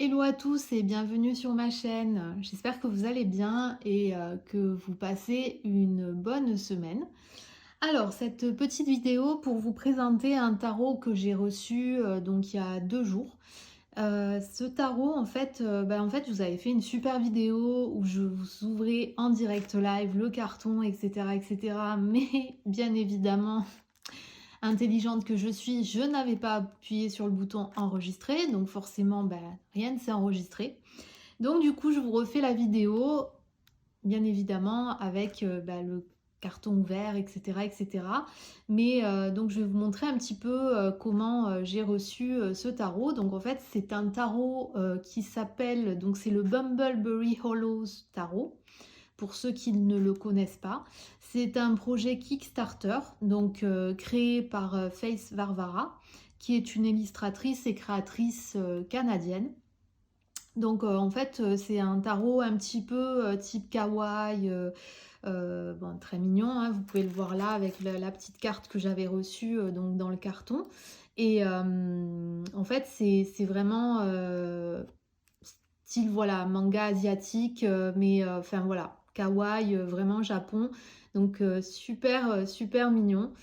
Hello à tous et bienvenue sur ma chaîne. J'espère que vous allez bien et que vous passez une bonne semaine. Alors, cette petite vidéo pour vous présenter un tarot que j'ai reçu donc il y a 2 jours. Ce tarot, en fait, je vous avais fait une super vidéo où je vous ouvrais en direct live le carton, etc., etc. Mais bien évidemment, intelligente que je suis, je n'avais pas appuyé sur le bouton enregistrer, donc forcément, rien ne s'est enregistré. Donc du coup, je vous refais la vidéo, bien évidemment, avec le carton ouvert, etc. etc. Mais donc je vais vous montrer un petit peu comment j'ai reçu ce tarot. Donc en fait, c'est un tarot qui s'appelle, donc c'est le Bumbleberry Hollows Tarot pour ceux qui ne le connaissent pas. C'est un projet Kickstarter, donc créé par Faith Varvara, qui est une illustratrice et créatrice canadienne. Donc en fait, c'est un tarot un petit peu type kawaii, bon, très mignon, hein, vous pouvez le voir là avec la petite carte que j'avais reçue donc dans le carton. Et en fait, c'est vraiment style voilà, manga asiatique, mais enfin voilà, kawaii, vraiment Japon. Donc super, super mignon.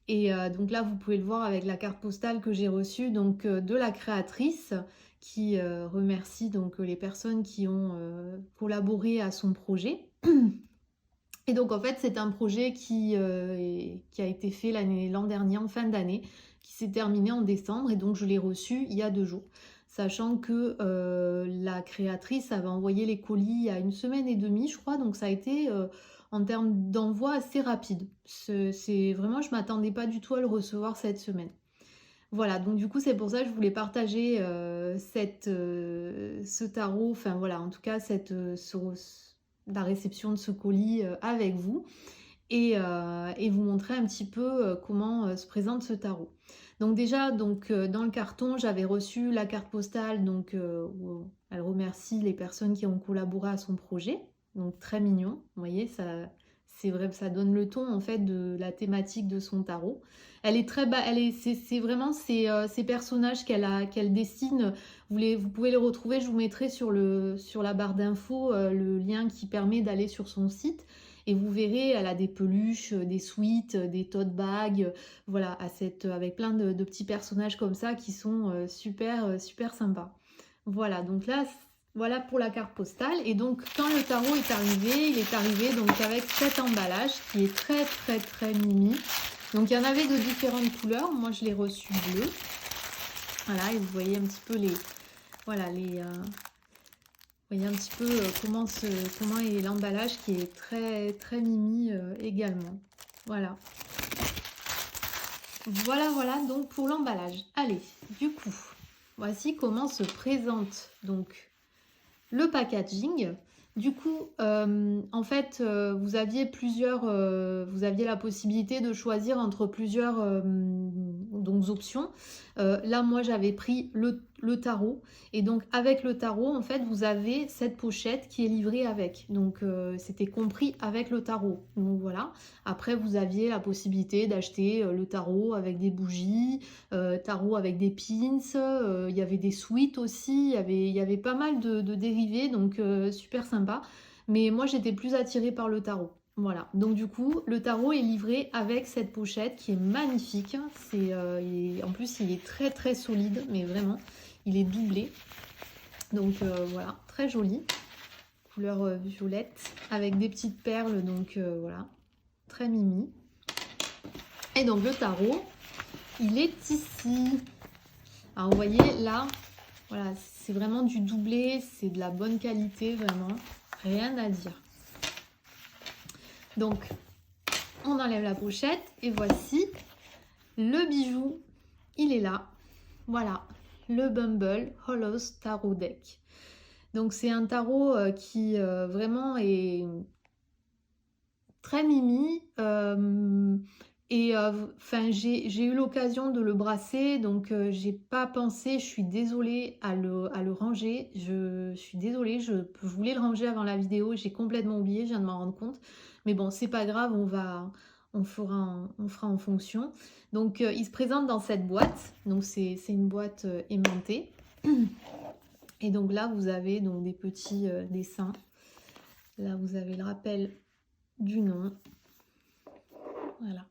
Et donc là, vous pouvez le voir avec la carte postale que j'ai reçue donc de la créatrice qui remercie donc les personnes qui ont collaboré à son projet. Et donc en fait, c'est un projet qui a été fait l'an dernier, en fin d'année, qui s'est terminé en décembre et donc je l'ai reçu il y a 2 jours. Sachant que la créatrice avait envoyé les colis il y a 1 semaine et demie, je crois, donc ça a été en termes d'envoi assez rapide. C'est vraiment, je m'attendais pas du tout à le recevoir cette semaine. Voilà, donc du coup, c'est pour ça que je voulais partager ce tarot, enfin voilà, en tout cas, la réception de ce colis avec vous et vous montrer un petit peu comment se présente ce tarot. Donc déjà, donc, dans le carton, j'avais reçu la carte postale donc, où elle remercie les personnes qui ont collaboré à son projet. Donc très mignon, vous voyez, c'est vrai, ça donne le ton en fait de la thématique de son tarot. Elle est très c'est vraiment ces personnages qu'elle dessine. Vous pouvez les retrouver, je vous mettrai sur la barre d'infos le lien qui permet d'aller sur son site. Et vous verrez, elle a des peluches, des sweats, des tote bags, voilà, avec plein de petits personnages comme ça qui sont super, super sympas. Voilà, donc là, voilà pour la carte postale. Et donc, quand le tarot est arrivé, il est arrivé donc avec cet emballage qui est très, très, très mimi. Donc, il y en avait de différentes couleurs. Moi, je l'ai reçu bleu. Voilà, et vous voyez un petit peu voilà, vous voyez un petit peu comment est l'emballage qui est très très mimi également. Voilà. Voilà donc pour l'emballage. Allez, du coup, voici comment se présente donc le packaging. Du coup, en fait, vous aviez vous aviez la possibilité de choisir entre plusieurs donc, options. Là, moi, j'avais pris le tarot. Et donc, avec le tarot, en fait, vous avez cette pochette qui est livrée avec. Donc, c'était compris avec le tarot. Donc, voilà. Après, vous aviez la possibilité d'acheter le tarot avec des bougies, tarot avec des pins, il y avait des suites aussi, il y avait pas mal de dérivés, donc super sympa. Mais moi j'étais plus attirée par le tarot. Voilà, donc du coup le tarot est livré avec cette pochette qui est magnifique. En plus il est très très solide, mais vraiment, il est doublé. Donc voilà, très joli. Couleur violette, avec des petites perles, donc voilà, très mimi. Et donc le tarot, il est ici. Alors vous voyez là, voilà, c'est vraiment du doublé, c'est de la bonne qualité, vraiment, rien à dire. Donc, on enlève la pochette et voici le bijou, il est là. Voilà, le Bumble Hollows Tarot Deck. Donc c'est un tarot qui vraiment est très mimi. Enfin, j'ai eu l'occasion de le brasser, donc j'ai pas pensé, je suis désolée à le ranger. Je suis désolée, je voulais le ranger avant la vidéo, j'ai complètement oublié, je viens de m'en rendre compte. Mais bon, c'est pas grave, on fera en fonction. Donc il se présente dans cette boîte, donc c'est une boîte aimantée. Et donc là, vous avez donc des petits dessins. Là, vous avez le rappel du nom. Voilà.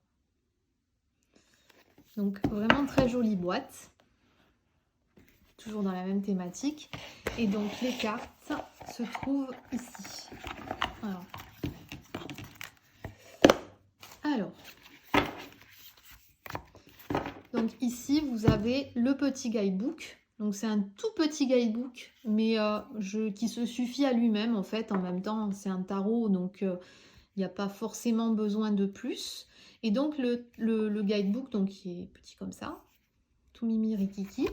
Donc vraiment très jolie boîte. Toujours dans la même thématique. Et donc les cartes se trouvent ici. Alors. Donc ici, vous avez le petit guidebook. Donc c'est un tout petit guidebook, mais qui se suffit à lui-même en fait. En même temps, c'est un tarot, donc il n'y a pas forcément besoin de plus. Et donc le guidebook, donc qui est petit comme ça, tout mimi rikiki.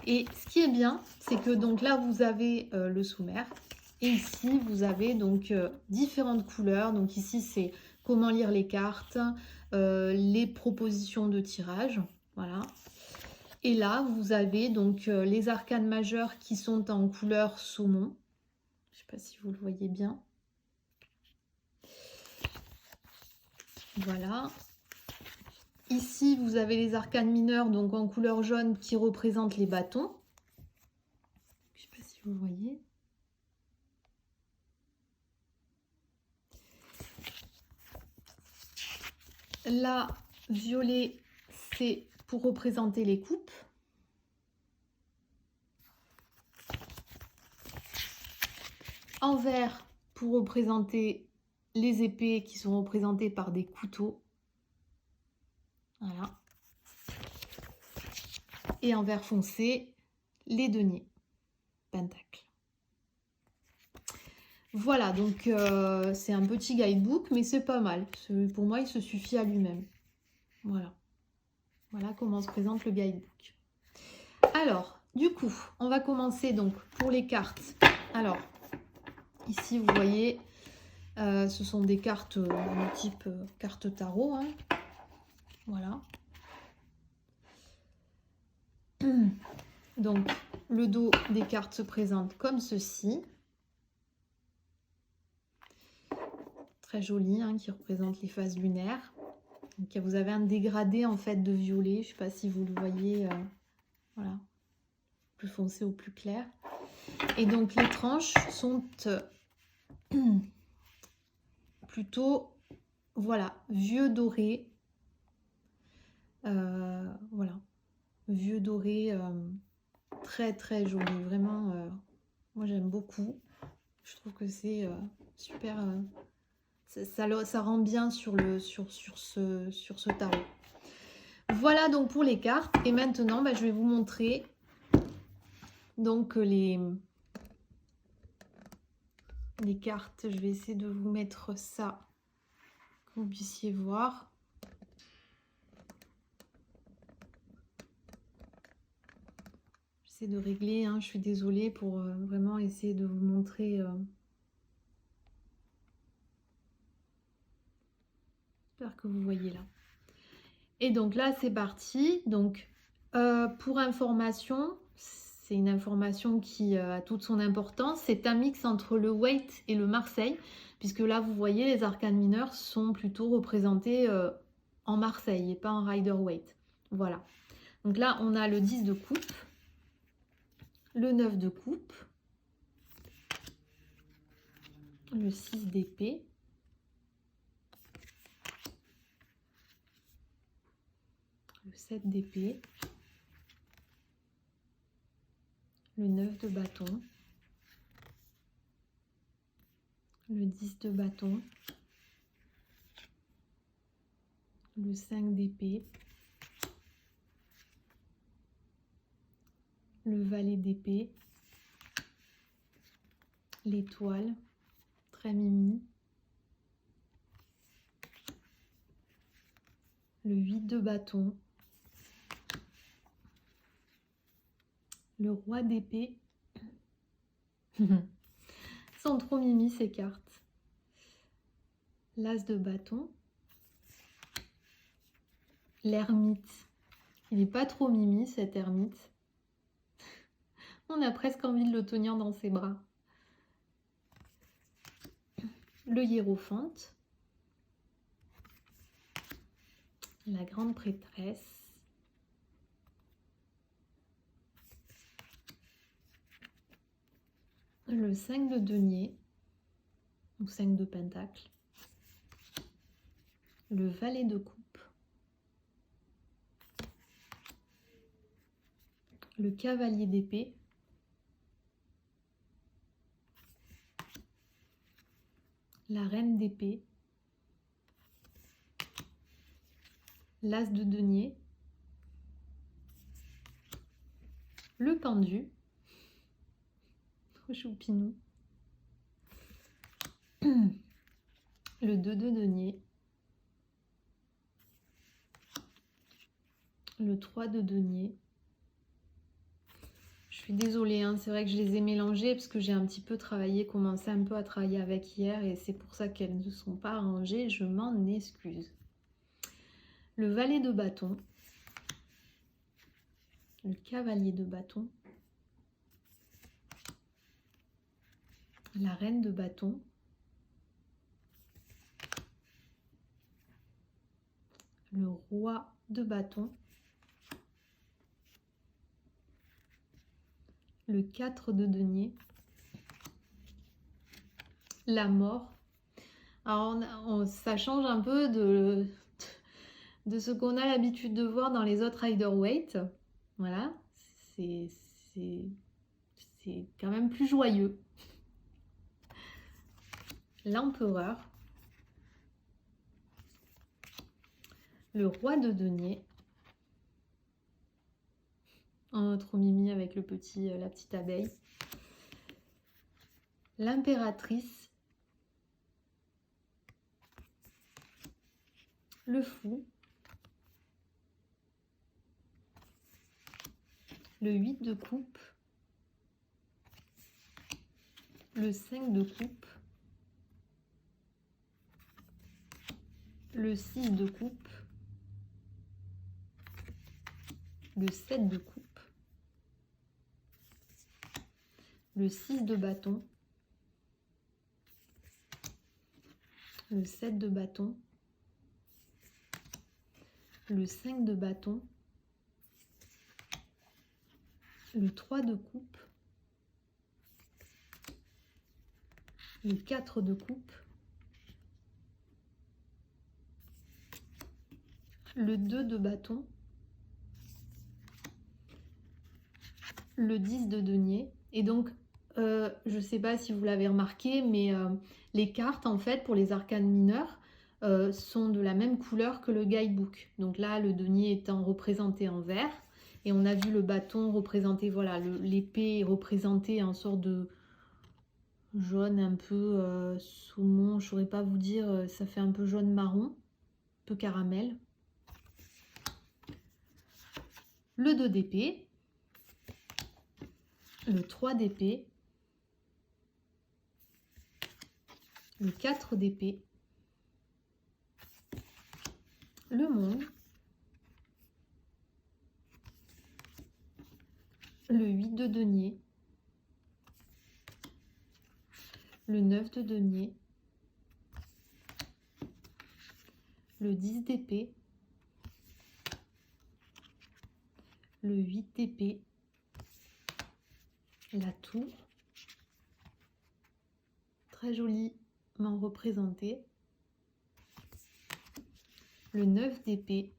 Et ce qui est bien, c'est que donc là vous avez le sommaire. Et ici, vous avez donc différentes couleurs. Donc ici, c'est comment lire les cartes, les propositions de tirage. Voilà. Et là, vous avez donc les arcanes majeures qui sont en couleur saumon. Je ne sais pas si vous le voyez bien. Voilà. Ici, vous avez les arcanes mineures donc en couleur jaune qui représentent les bâtons. Je ne sais pas si vous voyez. Là, violet, c'est pour représenter les coupes. En vert, pour représenter les épées qui sont représentées par des couteaux. Voilà. Et en vert foncé, les deniers, pentacles. Voilà, donc c'est un petit guidebook, mais c'est pas mal. Pour moi, il se suffit à lui-même. Voilà. Voilà comment se présente le guidebook. Alors, du coup, on va commencer donc pour les cartes. Alors, ici, vous voyez, ce sont des cartes de type carte tarot. Hein. Voilà. Donc, le dos des cartes se présente comme ceci. Très joli, hein, qui représente les phases lunaires. Donc, vous avez un dégradé en fait de violet. Je ne sais pas si vous le voyez. Voilà. Plus foncé ou plus clair. Et donc, les tranches sont plutôt, voilà, vieux doré. Voilà. Vieux doré. Très, très joli. Vraiment, moi, j'aime beaucoup. Je trouve que c'est super... Ça rend bien sur ce tarot. Voilà donc pour les cartes. Et maintenant, je vais vous montrer donc les cartes. Je vais essayer de vous mettre ça, que vous puissiez voir. J'essaie de régler, hein, je suis désolée pour vraiment essayer de vous montrer... J'espère que vous voyez là. Et donc là, c'est parti. Donc, pour information, c'est une information qui a toute son importance. C'est un mix entre le Waite et le Marseille, puisque là, vous voyez, les arcanes mineures sont plutôt représentés en Marseille et pas en Rider-Waite. Voilà. Donc là, on a le 10 de coupe, le 9 de coupe, le 6 d'épée, le 7 d'épée, le 9 de bâton, le 10 de bâton, le 5 d'épée, le valet d'épée, l'étoile, très mimi, le 8 de bâton, le roi d'épée. Sont trop mimi ces cartes. L'as de bâton, l'ermite. Il n'est pas trop mimi cet ermite. On a presque envie de le tenir dans ses bras. Le hiérophante, la grande prêtresse, le 5 de denier, ou 5 de pentacle, le valet de coupe, le cavalier d'épée, la reine d'épée, l'as de denier, le pendu, trop choupinou, le 2 de denier, le 3 de denier. Je suis désolée, hein, c'est vrai que je les ai mélangés parce que j'ai un petit peu travaillé, commencé un peu à travailler avec hier et c'est pour ça qu'elles ne sont pas rangées, je m'en excuse. Le valet de bâton, le cavalier de bâton, la reine de bâton, le roi de bâton, le 4 de denier, la mort. Alors ça change un peu de ce qu'on a l'habitude de voir dans les autres Rider-Waite. Voilà, c'est quand même plus joyeux. L'empereur, le roi de denier, oh, trop mimi avec le la petite abeille, l'impératrice, le fou, le 8 de coupe, le 5 de coupe, le 6 de coupe, le 7 de coupe, le 6 de bâton, le 7 de bâton, le 5 de bâton, le 3 de coupe, le 4 de coupe, le 2 de bâton, le 10 de denier. Et donc, je ne sais pas si vous l'avez remarqué, mais les cartes, en fait, pour les arcanes mineures, sont de la même couleur que le guidebook. Donc là, le denier étant représenté en vert, et on a vu le bâton représenté, voilà, l'épée représentée en sorte de jaune un peu saumon, je ne saurais pas vous dire, ça fait un peu jaune marron, un peu caramel. Le 2 d'épée, le 3 d'épée, le 4 d'épée, le monde, le 8 de denier, le 9 de denier, le 10 d'épée, le 8 d'épée, la tour, très joliment représentée, le 9 d'épée,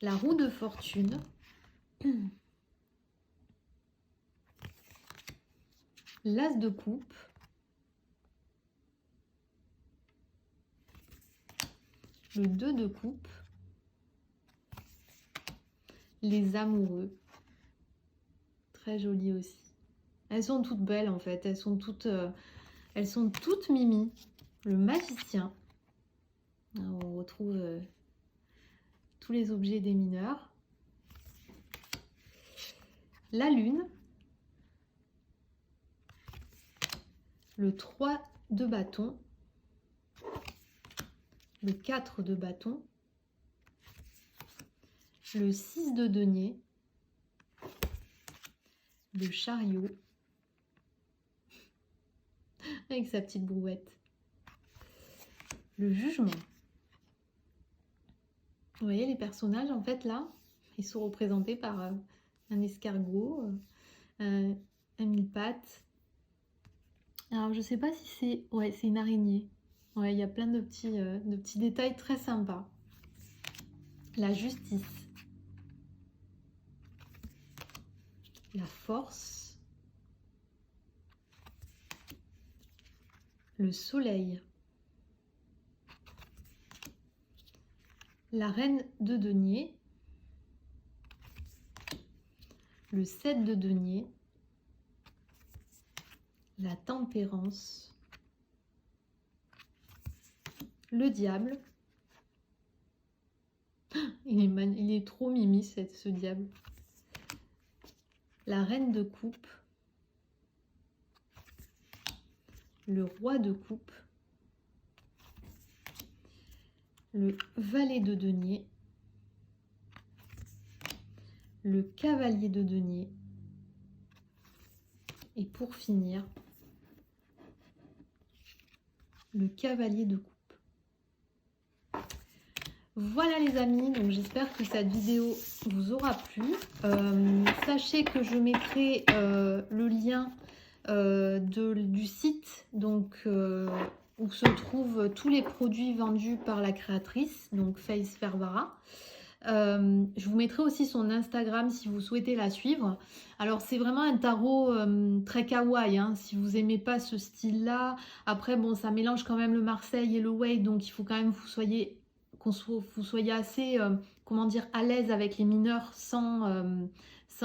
la roue de fortune, l'as de coupe, le 2 de coupe, les amoureux, très jolies aussi. Elles sont toutes belles en fait, elles sont toutes mimi. Le magicien, on retrouve tous les objets des mineurs. La lune, le 3 de bâton, le 4 de bâton, le 6 de denier, le chariot, avec sa petite brouette, le jugement. Vous voyez les personnages en fait là, ils sont représentés par un escargot, un mille-pattes. Alors je sais pas si c'est... Ouais, c'est une araignée. Ouais, il y a plein de petits détails très sympas. La justice. La force. Le soleil. La reine de denier. Le 7 de denier. La tempérance. Le diable. Il est trop mimi ce diable. La reine de coupe. Le roi de coupe. Le valet de denier. Le cavalier de denier. Et pour finir, le cavalier de coupe. Voilà les amis, donc j'espère que cette vidéo vous aura plu. Sachez que je mettrai le lien du site donc, où se trouvent tous les produits vendus par la créatrice, donc Face Fervara. Je vous mettrai aussi son Instagram si vous souhaitez la suivre. Alors c'est vraiment un tarot très kawaii, hein, si vous aimez pas ce style là. Après bon, ça mélange quand même le Marseille et le Waite, donc il faut quand même que vous soyez assez comment dire, à l'aise avec les mineurs sans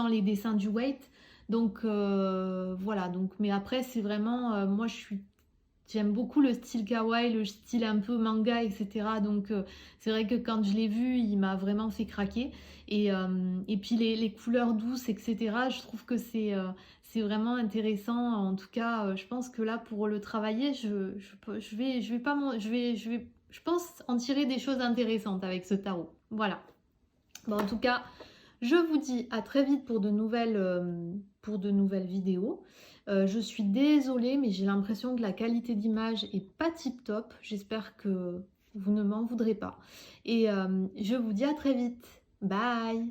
les dessins du Waite. Donc voilà, donc, mais après c'est vraiment moi j'aime beaucoup le style kawaii, le style un peu manga, etc. Donc c'est vrai que quand je l'ai vu, il m'a vraiment fait craquer. Et puis les couleurs douces, etc. Je trouve que c'est vraiment intéressant. En tout cas, je pense que là, pour le travailler, je pense en tirer des choses intéressantes avec ce tarot. Voilà. Bon, en tout cas, je vous dis à très vite pour de nouvelles vidéos. Je suis désolée, mais j'ai l'impression que la qualité d'image est pas tip top. J'espère que vous ne m'en voudrez pas. Et je vous dis à très vite. Bye!